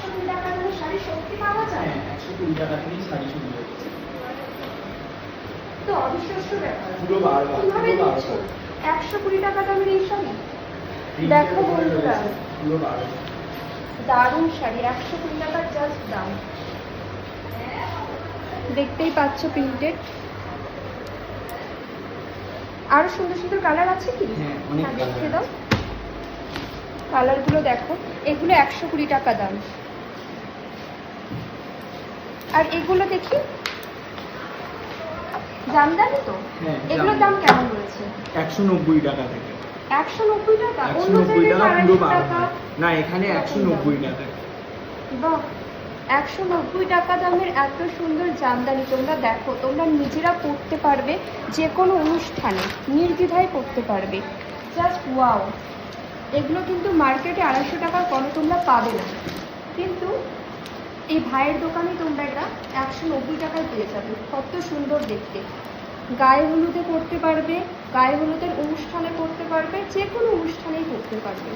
120 টাকা দামের শাড়ি সত্যি পাওয়া যায়? হ্যাঁ, 120 টাকা থেকেই শাড়ি শুরু হচ্ছে। তো অবিশ্বাস্য ব্যাপার। পুরো বারবার, কিভাবে পুরো দিচ্ছ বারবার। 120 টাকা দামের এই শাড়ি? Print দেখো এর উপরে বন্ধুরা, রয়েছে, পুরো বারবার। দারুণ শাড়ি, 120 টাকার জাস্ট দাম। দেখতেই পাচ্ছ প্রিন্টেড। আরো সুন্দর সুন্দর কালার আছে কি? হ্যাঁ, অনেক দেখিয়ে colour দাও কালারগুলো। দেখো এগুলো 120 টাকা দাম। আর এগুলো দেখি জামদানি তো? হ্যাঁ, এগুলোর দাম কেমন রয়েছে? 190 টাকা থেকে। 190 টাকা? অন্য 190 জায়গায় টাকা পুরো 250 টাকা। বারবার। না, এখানে 190 টাকা। বাহ, 190 টাকা দামের এত সুন্দর জামদানি। তোমরা দেখো, তোমরা নিজেরা পরতে পারবে, যে কোনো অনুষ্ঠানে নির্দ্বিধায় পরতে পারবে। Just wow. এগুলো কিন্তু মার্কেটে 250 টাকার কমে তোমরা পাবে না, কিন্তু এই ভাইয়ের দোকানে তোমরা এটা 190 টাকায় পেয়ে যাবে। কত সুন্দর দেখতে। গায়ে হলুদে পরতে পারবে, গায়ে হলুদের অনুষ্ঠানে পরতে পারবে, যে কোনো অনুষ্ঠানেই পরতে পারবে।